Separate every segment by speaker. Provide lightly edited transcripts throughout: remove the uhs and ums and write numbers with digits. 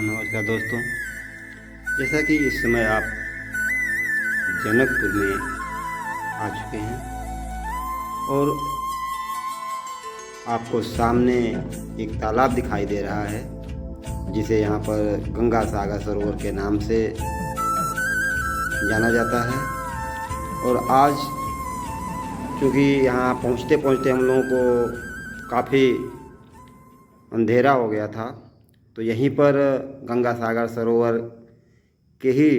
Speaker 1: नमस्कार दोस्तों। जैसा कि इस समय आप जनकपुर में आ चुके हैं और आपको सामने एक तालाब दिखाई दे रहा है जिसे यहाँ पर गंगा सागर सरोवर के नाम से जाना जाता है। और आज चूँकि यहाँ पहुँचते पहुँचते हम लोगों को काफ़ी अंधेरा हो गया था, तो यहीं पर गंगा सागर सरोवर के ही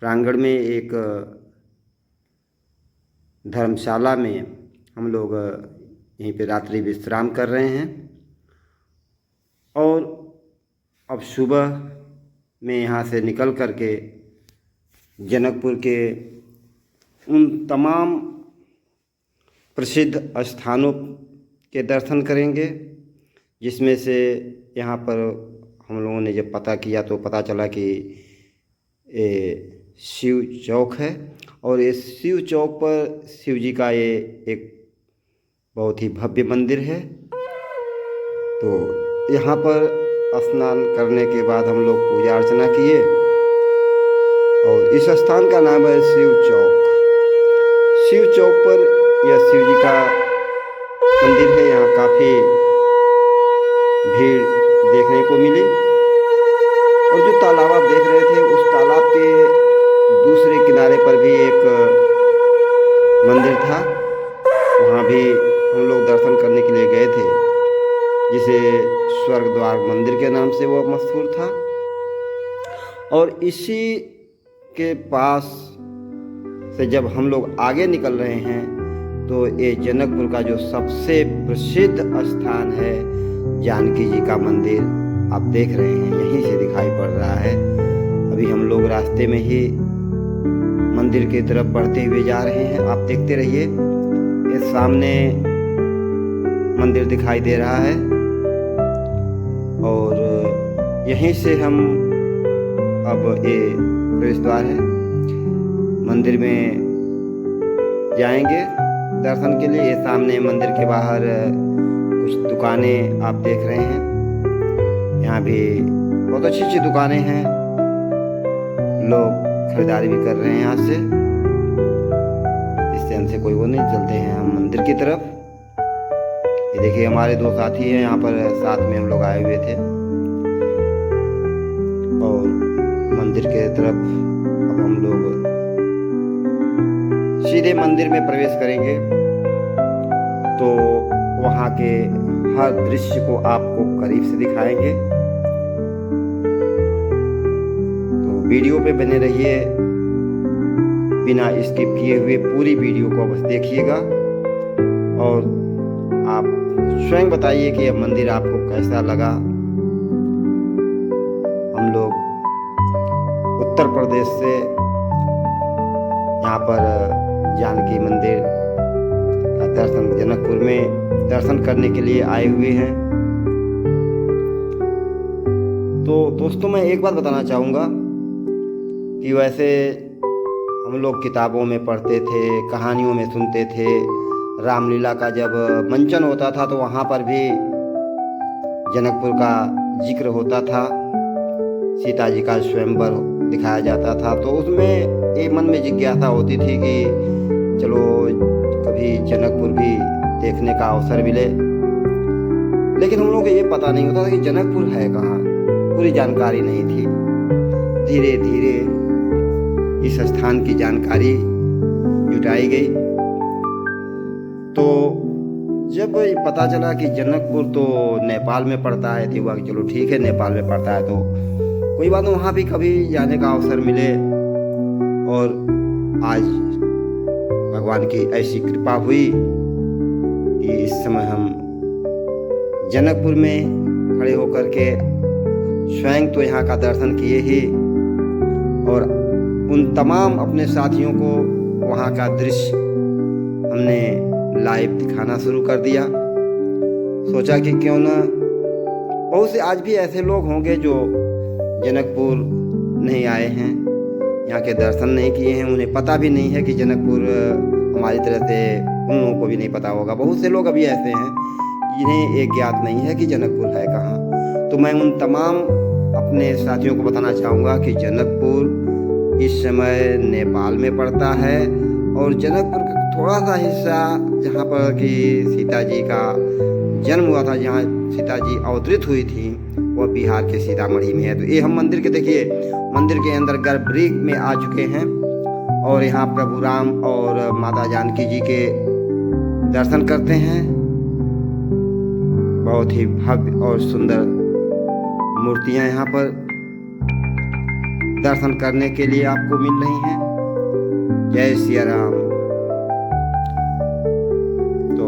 Speaker 1: प्रांगण में एक धर्मशाला में हम लोग यहीं पे रात्रि विश्राम कर रहे हैं। और अब सुबह में यहाँ से निकल करके जनकपुर के उन तमाम प्रसिद्ध स्थानों के दर्शन करेंगे, जिसमें से यहाँ पर हम लोगों ने जब पता किया तो पता चला कि शिव चौक है और इस शिव चौक पर शिव जी का ये एक बहुत ही भव्य मंदिर है। तो यहाँ पर स्नान करने के बाद हम लोग पूजा अर्चना किए और इस स्थान का नाम है शिव चौक। शिव चौक पर यह शिव जी का मंदिर है। यहाँ काफ़ी भीड़ देखने को मिली और जो तालाब आप देख रहे थे उस तालाब के दूसरे किनारे पर भी एक मंदिर था। वहाँ भी हम लोग दर्शन करने के लिए गए थे, जिसे स्वर्ग द्वार मंदिर के नाम से वो मशहूर था। और इसी के पास से जब हम लोग आगे निकल रहे हैं तो ये जनकपुर का जो सबसे प्रसिद्ध स्थान है जानकी जी का मंदिर आप देख रहे हैं, यहीं से दिखाई पड़ रहा है। अभी हम लोग रास्ते में ही मंदिर की तरफ बढ़ते हुए जा रहे हैं। आप देखते रहिए, ये सामने मंदिर दिखाई दे रहा है और यहीं से हम अब ये प्रवेश द्वार है, मंदिर में जाएंगे दर्शन के लिए। ये सामने मंदिर के बाहर कुछ दुकानें आप देख रहे हैं। यहाँ भी बहुत अच्छी अच्छी दुकानें हैं, लोग खरीदारी भी कर रहे हैं यहाँ से। इससे हमसे कोई वो नहीं, चलते हैं हम मंदिर की तरफ। ये देखिए हमारे दो साथी हैं, यहाँ पर साथ में हम लोग आए हुए थे और मंदिर के तरफ अब हम लोग सीधे मंदिर में प्रवेश करेंगे तो वहाँ के हर दृश्य को आपको करीब से दिखाएंगे। तो वीडियो पे बने रहिए, बिना स्किप किए हुए पूरी वीडियो को बस देखिएगा और आप स्वयं बताइए कि यह मंदिर आपको कैसा लगा। हम लोग उत्तर प्रदेश से यहाँ पर जानकी मंदिर का दर्शन जनकपुर में दर्शन करने के लिए आए हुए हैं। तो दोस्तों मैं एक बात बताना चाहूँगा कि वैसे हम लोग किताबों में पढ़ते थे, कहानियों में सुनते थे, रामलीला का जब मंचन होता था तो वहाँ पर भी जनकपुर का जिक्र होता था, सीता जी का स्वयंवर दिखाया जाता था। तो उसमें एक मन में जिज्ञासा होती थी कि चलो कभी जनकपुर भी देखने का अवसर मिले, लेकिन हम लोग को ये पता नहीं होता था कि जनकपुर है कहाँ, पूरी जानकारी नहीं थी। धीरे धीरे इस स्थान की जानकारी जुटाई गई तो जब पता चला कि जनकपुर तो नेपाल में पड़ता है, तो हुआ कि चलो ठीक है, नेपाल में पड़ता है तो कोई बात नहीं, वहाँ भी कभी जाने का अवसर मिले। और आज भगवान की ऐसी कृपा हुई कि इस समय हम जनकपुर में खड़े होकर के स्वयं तो यहाँ का दर्शन किए ही और उन तमाम अपने साथियों को वहाँ का दृश्य हमने लाइव दिखाना शुरू कर दिया। सोचा कि क्यों ना, बहुत से आज भी ऐसे लोग होंगे जो जनकपुर नहीं आए हैं, यहाँ के दर्शन नहीं किए हैं, उन्हें पता भी नहीं है कि जनकपुर हमारी तरह से उन लोगों को भी नहीं पता होगा। बहुत से लोग अभी ऐसे हैं जिन्हें ये ज्ञात नहीं है कि जनकपुर है कहाँ। तो मैं उन तमाम अपने साथियों को बताना चाहूँगा कि जनकपुर इस समय नेपाल में पड़ता है और जनकपुर का थोड़ा सा हिस्सा जहाँ पर कि सीता जी का जन्म हुआ था, जहाँ सीता जी अवतरित हुई थी, वह बिहार के सीतामढ़ी में है। तो ये हम मंदिर के देखिए, मंदिर के अंदर गर्भगृह में आ चुके हैं और यहाँ प्रभु राम और माता जानकी जी के दर्शन करते हैं। बहुत ही भव्य और सुंदर मूर्तियां यहाँ पर दर्शन करने के लिए आपको मिल रही हैं। जय सिया राम। तो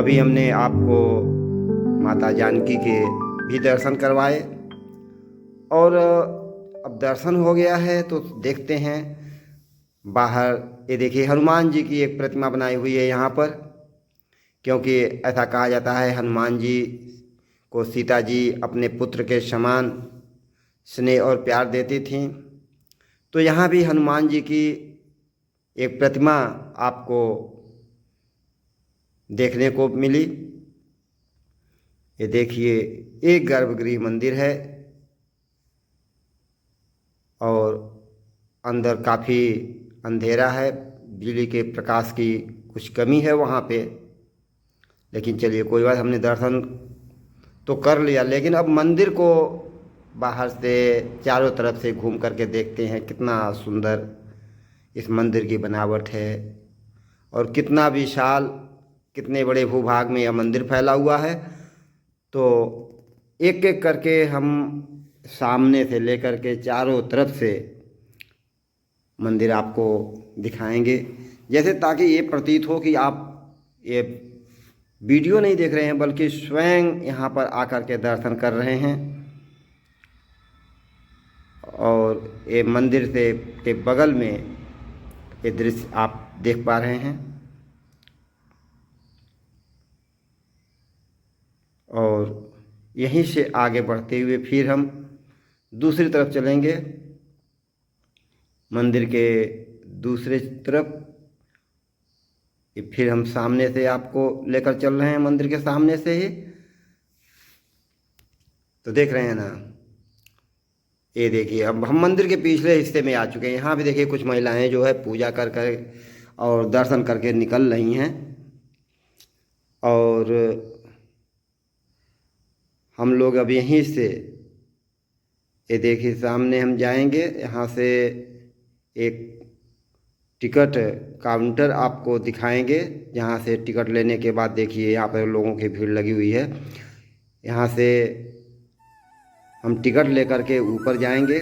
Speaker 1: अभी हमने आपको माता जानकी के भी दर्शन करवाए और अब दर्शन हो गया है तो देखते हैं बाहर। ये देखिए हनुमान जी की एक प्रतिमा बनाई हुई है यहाँ पर, क्योंकि ऐसा कहा जाता है हनुमान जी को सीता जी अपने पुत्र के समान स्नेह और प्यार देती थीं। तो यहाँ भी हनुमान जी की एक प्रतिमा आपको देखने को मिली। ये देखिए एक गर्भगृह मंदिर है और अंदर काफ़ी अंधेरा है, बिजली के प्रकाश की कुछ कमी है वहाँ पे, लेकिन चलिए कोई बात, हमने दर्शन तो कर लिया। लेकिन अब मंदिर को बाहर से चारों तरफ से घूम करके देखते हैं कितना सुंदर इस मंदिर की बनावट है और कितना विशाल, कितने बड़े भूभाग में यह मंदिर फैला हुआ है। तो एक एक करके हम सामने से लेकर के चारों तरफ से मंदिर आपको दिखाएंगे, जैसे ताकि ये प्रतीत हो कि आप ये वीडियो नहीं देख रहे हैं बल्कि स्वयं यहाँ पर आकर के दर्शन कर रहे हैं। और ये मंदिर से के बगल में ये दृश्य आप देख पा रहे हैं और यहीं से आगे बढ़ते हुए फिर हम दूसरी तरफ चलेंगे, मंदिर के दूसरे तरफ। फिर हम सामने से आपको लेकर चल रहे हैं, मंदिर के सामने से ही। तो देख रहे हैं ना, ये देखिए अब हम मंदिर के पिछले हिस्से में आ चुके हैं। यहाँ भी देखिए कुछ महिलाएं जो है पूजा कर कर और दर्शन करके निकल रही हैं और हम लोग अब यहीं से, ये देखिए सामने हम जाएंगे, यहाँ से एक टिकट काउंटर आपको दिखाएंगे, जहाँ से टिकट लेने के बाद देखिए यहाँ पर लोगों की भीड़ लगी हुई है। यहाँ से हम टिकट लेकर के ऊपर जाएंगे।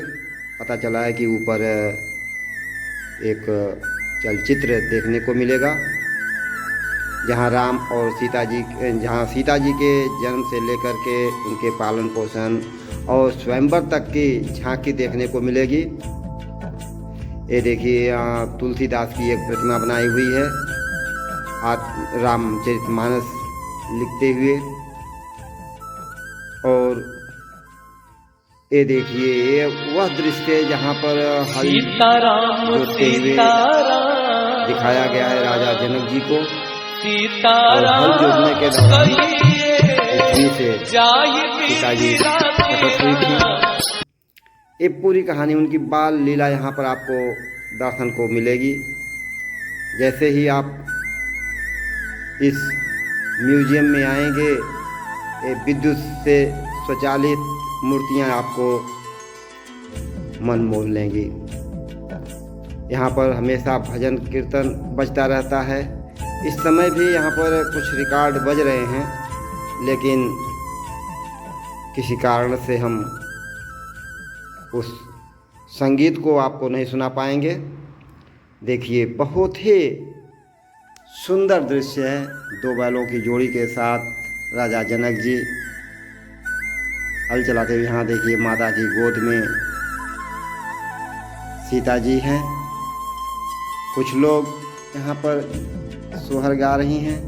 Speaker 1: पता चला है कि ऊपर एक चलचित्र देखने को मिलेगा, जहाँ राम और सीता जी, जहाँ सीता जी के जन्म से लेकर के उनके पालन पोषण और स्वयंवर तक की झांकी देखने को मिलेगी। ये देखिए यहाँ तुलसीदास की एक प्रतिमा बनाई हुई है, रामचरितमानस लिखते हुए। और ये देखिए ये वह दृश्य जहाँ पर हल जोतते हुए दिखाया गया है राजा जनक जी को, और हल जोतने के दौरान पृथ्वी से सीता जी प्रकट हुई थी। ये पूरी कहानी, उनकी बाल लीला यहाँ पर आपको दर्शन को मिलेगी। जैसे ही आप इस म्यूजियम में आएंगे, ये विद्युत से स्वचालित मूर्तियाँ आपको मन मोह लेंगी। यहाँ पर हमेशा भजन कीर्तन बजता रहता है। इस समय भी यहाँ पर कुछ रिकॉर्ड बज रहे हैं, लेकिन किसी कारण से हम उस संगीत को आपको नहीं सुना पाएंगे। देखिए बहुत ही सुंदर दृश्य है, दो बैलों की जोड़ी के साथ राजा जनक जी हल चलाते हुए। यहाँ देखिए माता की गोद में सीता जी हैं। कुछ लोग यहाँ पर सोहर गा रही हैं,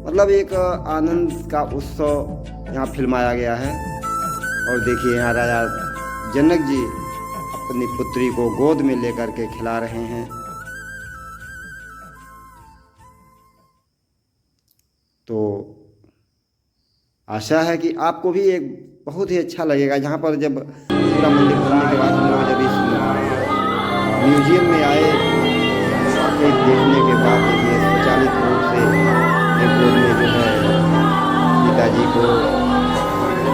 Speaker 1: मतलब एक आनंद का उत्सव यहाँ फिल्माया गया है। और देखिए यहाँ राजा जनक जी अपनी पुत्री को गोद में लेकर के खिला रहे हैं। तो आशा है कि आपको भी एक बहुत ही अच्छा लगेगा। यहाँ पर जब पूरा मंदिर घूमने के बाद हम लोग जब इस म्यूजियम में आए, वाकई देखने के बाद देखिए स्वचालित रूप से एक गोद में जो है सीता जी को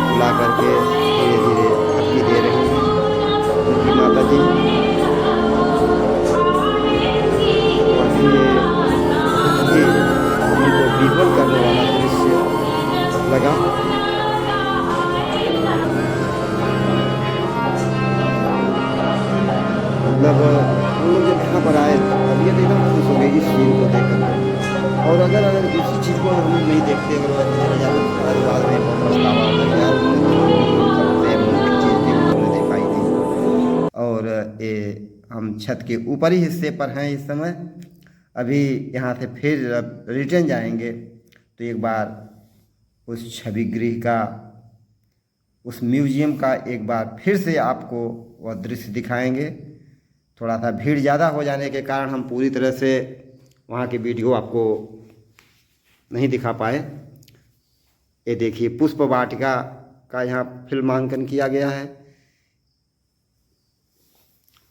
Speaker 1: बुला करके धीरे धीरे अक्की दे रहे हैं उनकी माता जी। काफ़ी ये उनको विह्वल करने वाला दृश्य लगा। मतलब हम लोग जब यहाँ पर आए तबीयत एकदम खुश हो गई इस सीन को देखकर। और अगर दूसरी चीज़ को हम नहीं देखते, अगर वैसे चले जाते तो बाद में बहुत पछतावा होता है यार, सबसे अमूल्य चीज़ थी वो नहीं देख पाई थी। और ये हम छत के ऊपरी हिस्से पर हैं इस समय। अभी यहाँ से फिर रिटर्न जाएंगे तो एक बार उस छवि गृह का, उस म्यूजियम का एक बार फिर से आपको वह दृश्य दिखाएंगे। थोड़ा सा भीड़ ज़्यादा हो जाने के कारण हम पूरी तरह से वहाँ की वीडियो आपको नहीं दिखा पाए। ये देखिए पुष्प वाटिका का यहाँ फिल्मांकन किया गया है।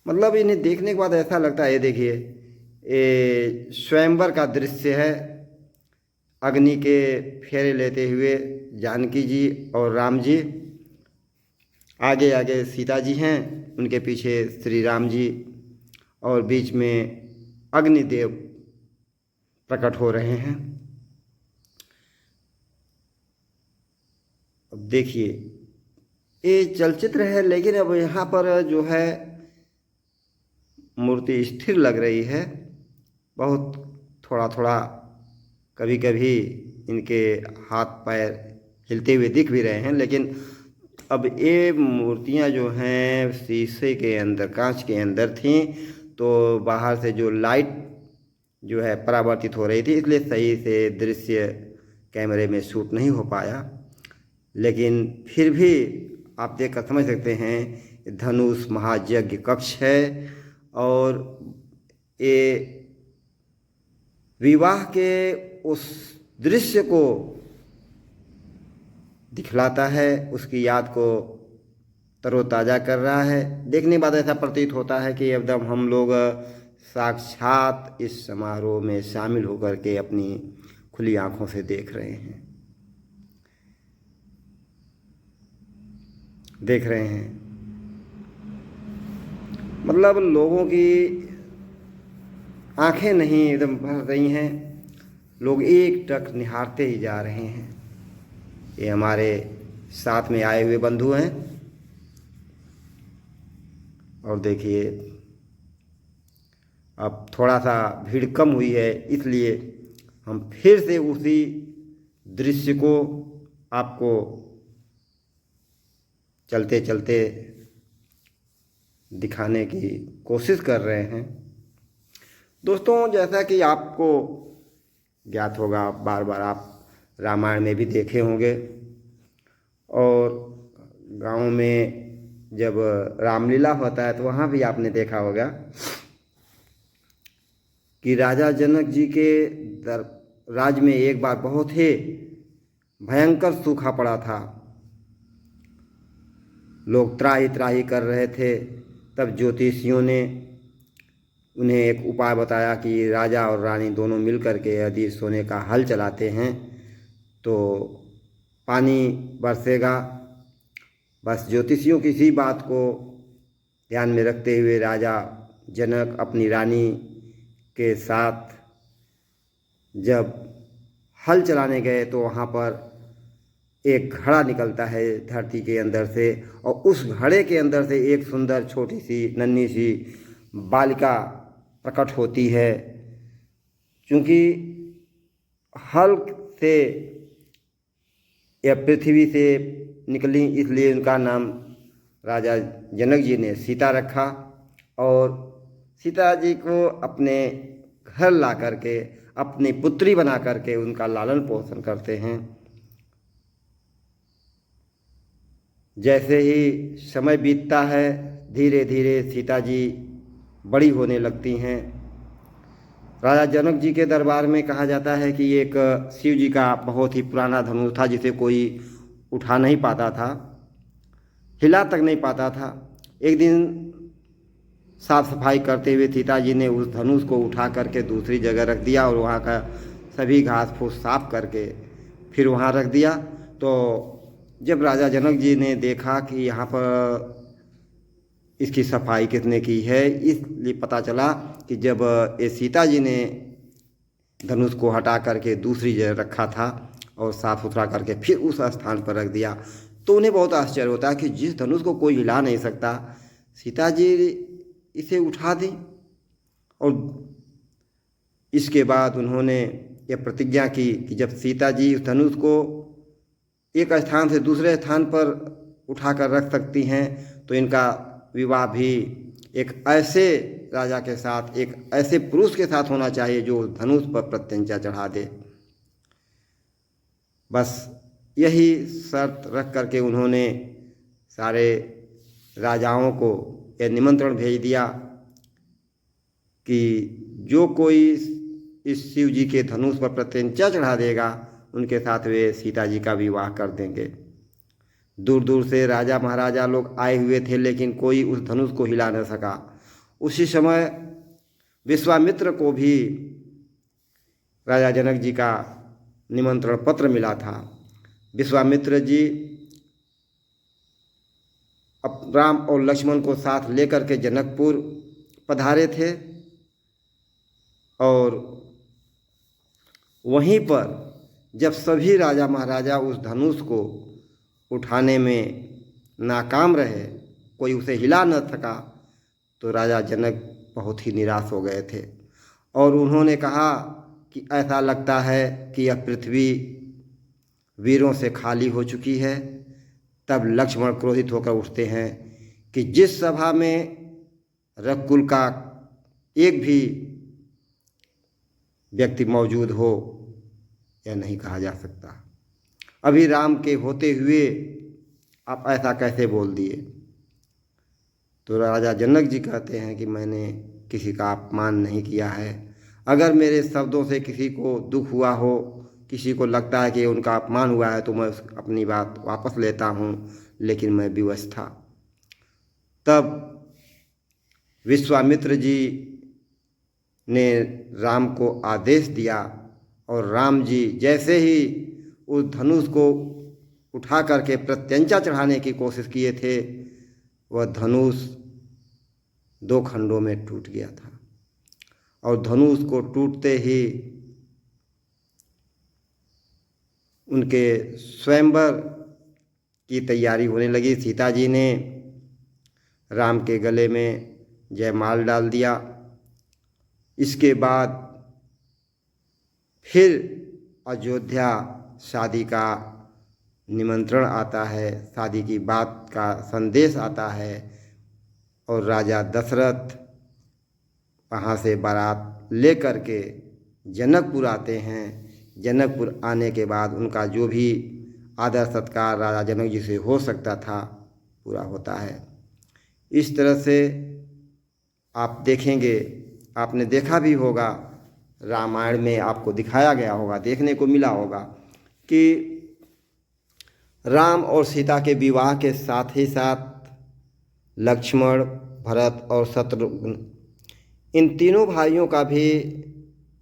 Speaker 1: मतलब इन्हें देखने के बाद ऐसा लगता है, ये देखिए ये स्वयंवर का दृश्य है। अग्नि के फेरे लेते हुए जानकी जी और राम जी, आगे आगे सीता जी हैं, उनके पीछे श्री राम जी, और बीच में अग्निदेव प्रकट हो रहे हैं। अब देखिए ये चलचित्र है, लेकिन अब यहाँ पर जो है मूर्ति स्थिर लग रही है। बहुत थोड़ा थोड़ा कभी कभी इनके हाथ पैर हिलते हुए दिख भी रहे हैं, लेकिन अब ये मूर्तियाँ जो हैं शीशे के अंदर, कांच के अंदर थीं, तो बाहर से जो लाइट जो है परावर्तित हो रही थी, इसलिए सही से दृश्य कैमरे में शूट नहीं हो पाया। लेकिन फिर भी आप देखकर समझ सकते हैं धनुष महायज्ञ कक्ष है, और ये विवाह के उस दृश्य को दिखलाता है, उसकी याद को तरोताज़ा कर रहा है। देखने के बाद ऐसा प्रतीत होता है कि एकदम हम लोग साक्षात इस समारोह में शामिल होकर के अपनी खुली आंखों से देख रहे हैं, मतलब लोगों की आंखें नहीं एकदम भर रही हैं, लोग एक टक निहारते ही जा रहे हैं। ये हमारे साथ में आए हुए बंधु हैं, और देखिए अब थोड़ा सा भीड़ कम हुई है, इसलिए हम फिर से उसी दृश्य को आपको चलते चलते दिखाने की कोशिश कर रहे हैं। दोस्तों, जैसा कि आपको ज्ञात होगा, बार बार आप रामायण में भी देखे होंगे, और गांव में जब रामलीला होता है तो वहाँ भी आपने देखा होगा कि राजा जनक जी के राज में एक बार बहुत ही भयंकर सूखा पड़ा था। लोग त्राही त्राही कर रहे थे। तब ज्योतिषियों ने उन्हें एक उपाय बताया कि राजा और रानी दोनों मिल कर के यदि सोने का हल चलाते हैं तो पानी बरसेगा। बस ज्योतिषियों की इसी बात को ध्यान में रखते हुए राजा जनक अपनी रानी के साथ जब हल चलाने गए तो वहाँ पर एक घड़ा निकलता है धरती के अंदर से, और उस घड़े के अंदर से एक सुंदर छोटी सी नन्ही सी बालिका प्रकट होती है। क्योंकि हल से या पृथ्वी से निकली, इसलिए उनका नाम राजा जनक जी ने सीता रखा, और सीता जी को अपने घर ला करके अपनी पुत्री बना करके उनका लालन पोषण करते हैं। जैसे ही समय बीतता है धीरे धीरे सीता जी बड़ी होने लगती हैं। राजा जनक जी के दरबार में कहा जाता है कि एक शिव जी का बहुत ही पुराना धनुष था जिसे कोई उठा नहीं पाता था। हिला तक नहीं पाता था। एक दिन साफ सफाई करते हुए सीता जी ने उस धनुष को उठा करके दूसरी जगह रख दिया और वहाँ का सभी घास फूस साफ करके फिर वहाँ रख दिया। तो जब राजा जनक जी ने देखा कि यहाँ पर इसकी सफाई किसने की है, इसलिए पता चला कि जब ये सीता जी ने धनुष को हटा करके दूसरी जगह रखा था और साफ सुथरा करके फिर उस स्थान पर रख दिया, तो उन्हें बहुत आश्चर्य होता है कि जिस धनुष को कोई हिला नहीं सकता, सीता जी इसे उठा दी। और इसके बाद उन्होंने यह प्रतिज्ञा की कि जब सीता जी उस धनुष को एक स्थान से दूसरे स्थान पर उठाकर रख सकती हैं, तो इनका विवाह भी एक ऐसे राजा के साथ, एक ऐसे पुरुष के साथ होना चाहिए जो धनुष पर प्रत्यंचा चढ़ा दे। बस यही शर्त रख करके उन्होंने सारे राजाओं को यह निमंत्रण भेज दिया कि जो कोई इस शिव जी के धनुष पर प्रत्यंचा चढ़ा देगा, उनके साथ वे सीता जी का विवाह कर देंगे। दूर दूर से राजा महाराजा लोग आए हुए थे, लेकिन कोई उस धनुष को हिला न सका। उसी समय विश्वामित्र को भी राजा जनक जी का निमंत्रण पत्र मिला था। विश्वामित्र जी अब राम और लक्ष्मण को साथ लेकर के जनकपुर पधारे थे और वहीं पर जब सभी राजा महाराजा उस धनुष को उठाने में नाकाम रहे, कोई उसे हिला न सका, तो राजा जनक बहुत ही निराश हो गए थे और उन्होंने कहा कि ऐसा लगता है कि यह पृथ्वी वीरों से खाली हो चुकी है। तब लक्ष्मण क्रोधित होकर उठते हैं कि जिस सभा में रघुकुल का एक भी व्यक्ति मौजूद हो, यह नहीं कहा जा सकता। अभी राम के होते हुए आप ऐसा कैसे बोल दिए। तो राजा जनक जी कहते हैं कि मैंने किसी का अपमान नहीं किया है। अगर मेरे शब्दों से किसी को दुख हुआ हो, किसी को लगता है कि उनका अपमान हुआ है, तो मैं अपनी बात वापस लेता हूँ, लेकिन मैं विवश था। तब विश्वामित्र जी ने राम को आदेश दिया और राम जी जैसे ही उस धनुष को उठा करके प्रत्यंचा चढ़ाने की कोशिश किए थे, वह धनुष 2 खंडों में टूट गया था। और धनुष को टूटते ही उनके स्वयंवर की तैयारी होने लगी। सीता जी ने राम के गले में जयमाल डाल दिया। इसके बाद फिर अयोध्या शादी का निमंत्रण आता है, शादी की बात का संदेश आता है और राजा दशरथ वहाँ से बारात ले कर के जनकपुर आते हैं। जनकपुर आने के बाद उनका जो भी आदर सत्कार राजा जनक जी से हो सकता था, पूरा होता है। इस तरह से आप देखेंगे, आपने देखा भी होगा, रामायण में आपको दिखाया गया होगा, देखने को मिला होगा कि राम और सीता के विवाह के साथ ही साथ लक्ष्मण, भरत और शत्रुघ्न, इन तीनों भाइयों का भी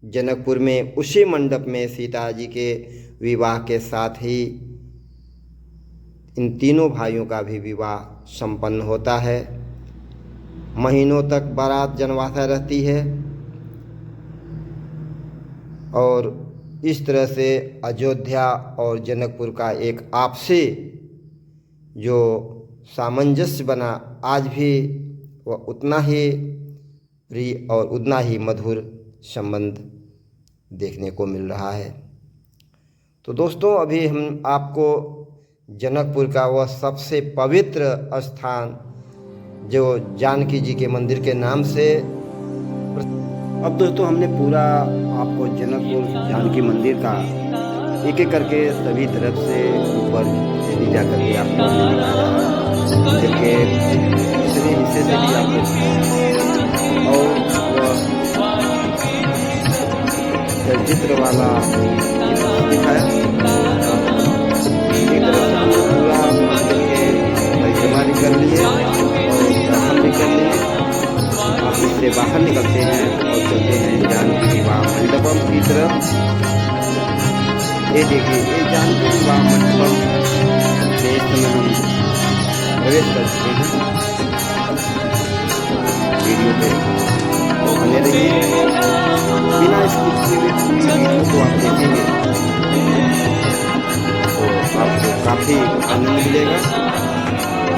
Speaker 1: जनकपुर में उसी मंडप में सीता जी के विवाह के साथ ही इन तीनों भाइयों का भी विवाह संपन्न होता है। महीनों तक बारात जनवासा रहती है और इस तरह से अयोध्या और जनकपुर का एक आपसी जो सामंजस्य बना, आज भी वह उतना ही प्रिय और उतना ही मधुर संबंध देखने को मिल रहा है। तो दोस्तों, अभी हम आपको जनकपुर का वह सबसे पवित्र स्थान जो जानकी जी के मंदिर के नाम से, अब दोस्तों हमने पूरा आपको जनकपुर जानकी मंदिर का एक एक करके सभी तरफ से ऊपर से जा करके आपको मंदिर के दूसरे हिस्से से भी आपको और चित्र वाला दिखाया। एक तरफ से पूरा मंदिर के परिक्रमा देखिए ये जानकी विवाह मंडपम से इस समय हम प्रवेश कर चुके हैं वीडियो पे। तो बने रहिए, बिना स्किप किए हुए पूरी वीडियो को आप देखेंगे तो आपको काफ़ी आनंद मिलेगा।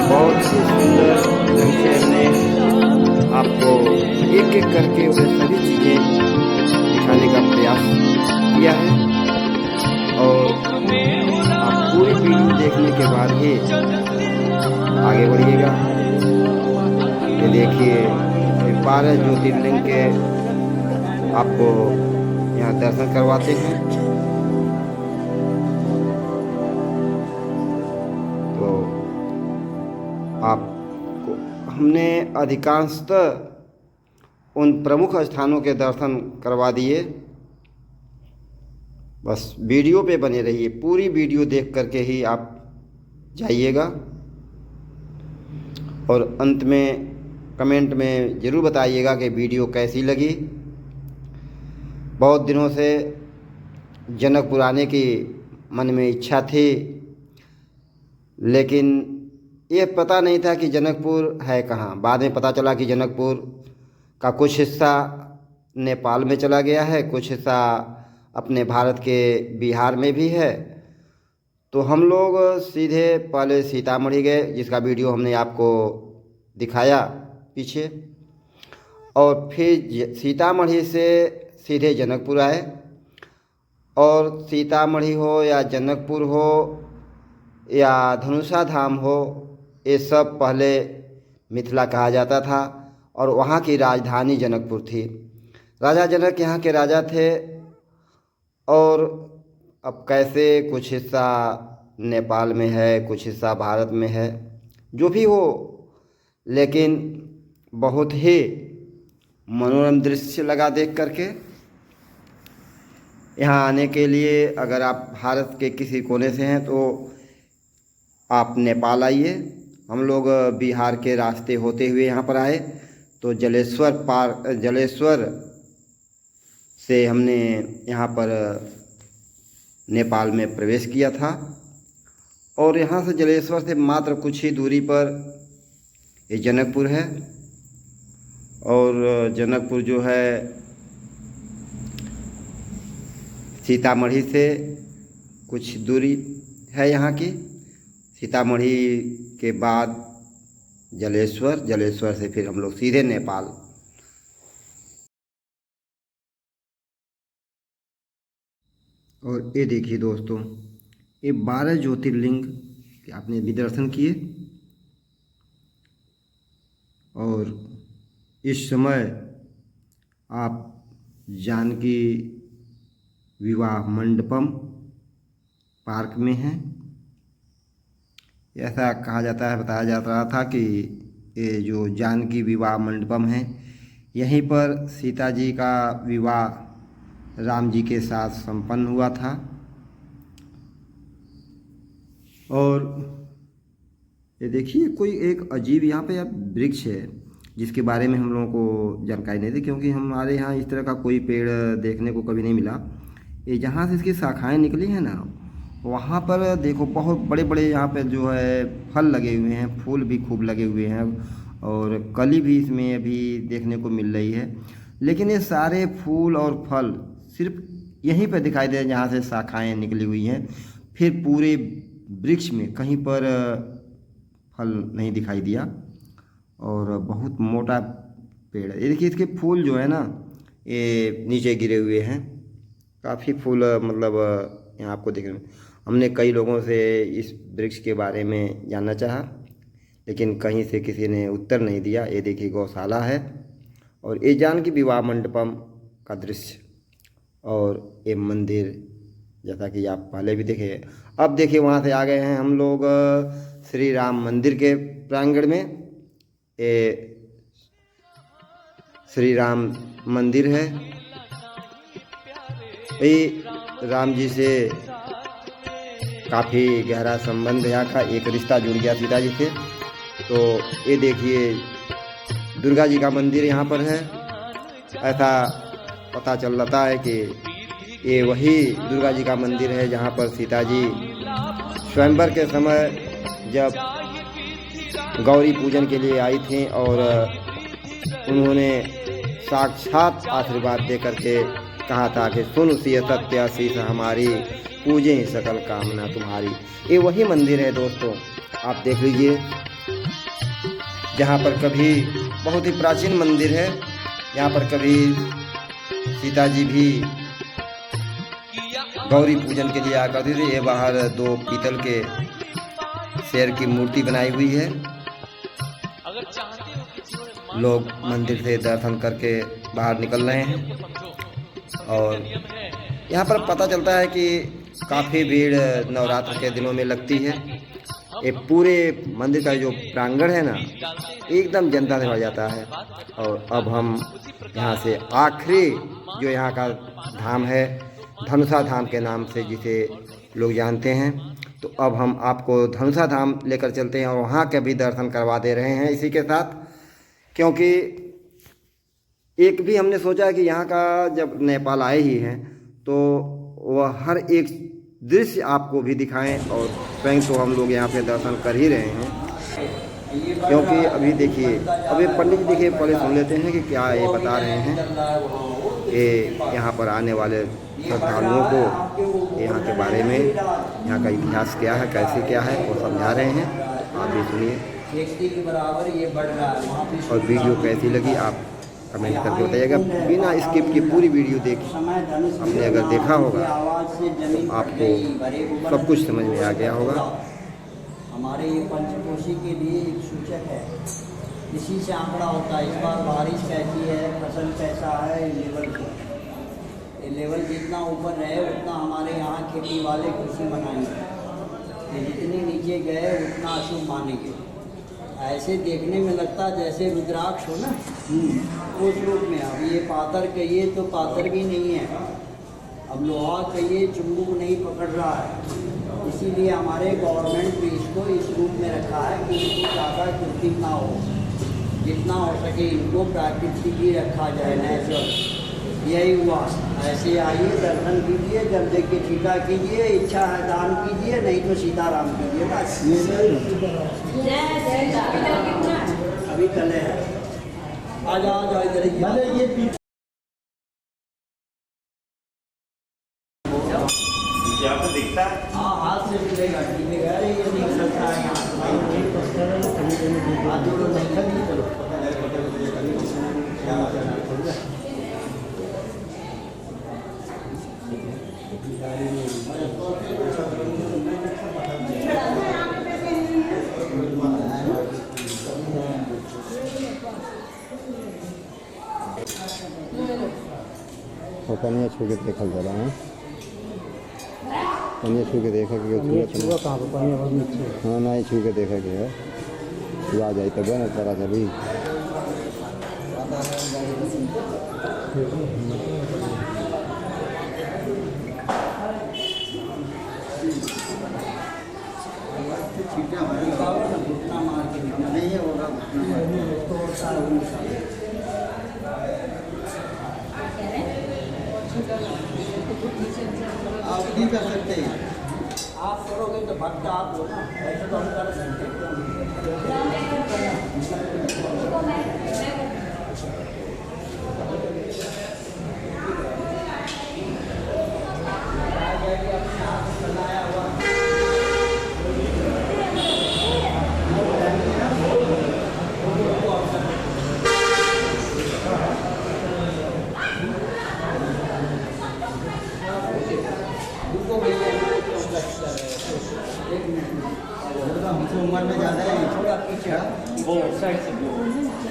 Speaker 1: बहुत ही सुंदर ढंग से हमने आपको एक एक करके वह सभी चीज़ें दिखाने का प्रयास किया है और आप पूरी वीडियो देखने के बाद ही आगे बढ़िएगा। ये देखिए 12 ज्योतिर्लिंग के आपको यहाँ दर्शन करवाते हैं। तो आपको हमने अधिकांशतः उन प्रमुख स्थानों के दर्शन करवा दिए। बस वीडियो पे बने रहिए, पूरी वीडियो देख करके ही आप जाइएगा और अंत में कमेंट में ज़रूर बताइएगा कि वीडियो कैसी लगी। बहुत दिनों से जनकपुर आने की मन में इच्छा थी, लेकिन ये पता नहीं था कि जनकपुर है कहाँ। बाद में पता चला कि जनकपुर का कुछ हिस्सा नेपाल में चला गया है, कुछ हिस्सा अपने भारत के बिहार में भी है। तो हम लोग सीधे पहले सीतामढ़ी गए, जिसका वीडियो हमने आपको दिखाया पीछे, और फिर सीतामढ़ी से सीधे जनकपुर आए। और सीतामढ़ी हो या जनकपुर हो या धनुषा धाम हो, ये सब पहले मिथिला कहा जाता था और वहाँ की राजधानी जनकपुर थी। राजा जनक यहाँ के राजा थे और अब कैसे कुछ हिस्सा नेपाल में है, कुछ हिस्सा भारत में है, जो भी हो, लेकिन बहुत ही मनोरम दृश्य लगा देख करके। यहाँ आने के लिए अगर आप भारत के किसी कोने से हैं तो आप नेपाल आइए। हम लोग बिहार के रास्ते होते हुए यहाँ पर आए तो जलेश्वर से हमने यहाँ पर नेपाल में प्रवेश किया था। और यहाँ से जलेश्वर से मात्र कुछ ही दूरी पर ये जनकपुर है। और जनकपुर जो है सीतामढ़ी से कुछ दूरी है यहाँ की। सीतामढ़ी के बाद जलेश्वर से फिर हम लोग सीधे नेपाल। और ये देखिए दोस्तों, ये 12 ज्योतिर्लिंग के आपने भी दर्शन किए। और इस समय आप जानकी विवाह मंडपम पार्क में हैं। ऐसा कहा जाता है, बताया जा रहा था कि ये जो जानकी विवाह मंडपम है, यहीं पर सीता जी का विवाह राम जी के साथ संपन्न हुआ था। और ये देखिए कोई एक अजीब यहाँ पे वृक्ष है जिसके बारे में हम लोगों को जानकारी नहीं थी, क्योंकि हमारे यहाँ इस तरह का कोई पेड़ देखने को कभी नहीं मिला। ये जहाँ से इसकी शाखाएं निकली हैं ना, वहाँ पर देखो बहुत बड़े बड़े यहाँ पे जो है फल लगे हुए हैं, फूल भी खूब लगे हुए हैं और कली भी इसमें अभी देखने को मिल रही है। लेकिन ये सारे फूल और फल सिर्फ यहीं पर दिखाई दे रहे हैं जहाँ से शाखाएं निकली हुई हैं। फिर पूरे वृक्ष में कहीं पर फल नहीं दिखाई दिया और बहुत मोटा पेड़ है। ये देखिए इसके फूल जो है ना, ये नीचे गिरे हुए हैं। काफ़ी फूल मतलब यहाँ आपको देखने में। हमने कई लोगों से इस वृक्ष के बारे में जानना चाहा, लेकिन कहीं से किसी ने उत्तर नहीं दिया। ये देखिए गौशाला है और ये जानकी विवाह मंडपम का दृश्य और ये मंदिर, जैसा कि आप पहले भी देखे। अब देखिए वहाँ से आ गए हैं हम लोग श्री राम मंदिर के प्रांगण में। ये श्री राम मंदिर है। ये राम जी से काफ़ी गहरा संबंध यहाँ का, एक रिश्ता जुड़ गया सीता जी से। तो ये देखिए दुर्गा जी का मंदिर यहाँ पर है। ऐसा पता चल रहा है कि ये वही दुर्गा जी का मंदिर है जहाँ पर सीता जी स्वयंवर के समय जब गौरी पूजन के लिए आई थी और उन्होंने साक्षात आशीर्वाद दे करके कहा था कि सुन सिय सत्य शीस हमारी, पूजे सकल कामना तुम्हारी। ये वही मंदिर है दोस्तों, आप देख लीजिए, जहाँ पर कभी बहुत ही प्राचीन मंदिर है, यहाँ पर कभी सीता जी भी गौरी पूजन के लिए आ करती थी। ये बाहर 2 पीतल के शेर की मूर्ति बनाई हुई है। लोग मंदिर से दर्शन करके बाहर निकल रहे हैं और यहाँ पर पता चलता है कि काफ़ी भीड़ नवरात्र के दिनों में लगती है। ये पूरे मंदिर का जो प्रांगण है ना, एकदम जनता से भर जाता है। और अब हम यहाँ से आखिरी जो यहाँ का धाम है, धनुषा धाम के नाम से जिसे लोग जानते हैं, तो अब हम आपको धनुषा धाम लेकर चलते हैं और वहाँ के भी दर्शन करवा दे रहे हैं इसी के साथ। क्योंकि एक भी हमने सोचा कि यहाँ का जब नेपाल आए ही हैं तो वह हर एक दृश्य आपको भी दिखाएं, और स्वयं तो हम लोग यहाँ पे दर्शन कर ही रहे हैं। क्योंकि अभी देखिए, अभी पंडित जी देखिए, पहले सुन लेते हैं कि क्या ये बता रहे हैं कि यहाँ पर आने वाले श्रद्धालुओं को यहाँ के बारे में, यहाँ का इतिहास क्या है, कैसे क्या है, वो समझा रहे हैं। आप भी सुनिए और वीडियो कैसी लगी आप कमेंट करके बताइएगा। बिना स्किप की पूरी वीडियो देखिए, आपने अगर देखा होगा तो आपको सब कुछ समझ में आ गया होगा।
Speaker 2: हमारे ये पंचकोशी के लिए एक सूचक है, इसी से आंकड़ा होता है। इस बार बारिश कैसी है, फसल कैसा है, ये लेवल जितना ऊपर रहे उतना हमारे यहाँ खेती वाले खुशी मनाएंगे, जितने नीचे गए उतना अशुभ मानेंगे। ऐसे देखने में लगता जैसे रुद्राक्ष हो ना, उस रूप में। अब ये पातर कहिए तो पातर भी नहीं है, अब लोहा कहिए चुंबक नहीं पकड़ रहा है। इसीलिए हमारे गवर्नमेंट भी इसको इस रूप में रखा है कि इनको ज़्यादा कृत्रिम ना हो, जितना हो सके इनको प्राकृतिक ही रखा जाए, नेचुरल। यही हुआ। ऐसे आइए, दर्शन कीजिए, जब देख के ठीका कीजिए, इच्छा है दान कीजिए, नहीं तो सीताराम कीजिए बस। अभी तले है, आ जाओ इधर ये
Speaker 1: आपको दिखता है?
Speaker 2: हाँ, हाथ से मिलेगा, मिलेगा। अरे ये नहीं सकता है यहाँ, हाथ जोड़ो, नहीं लगी चलो।
Speaker 1: पनिया छू के देखल जा रहा है, पनिया छू के देखा कि
Speaker 2: कहाँ पर पनिया बहुत नीचे।
Speaker 1: हाँ, नहीं छू के देखा कि है, तू आ जाए तब ना पता चली।
Speaker 2: घुटना मार के नहीं होगा, आप नहीं कर सकते। आप करोगे तो भक्त आप हो ना, ऐसे तो हम कर सकते। हमसे उम्र में ज़्यादा है, थोड़ा पीछे वो साइड से नीचे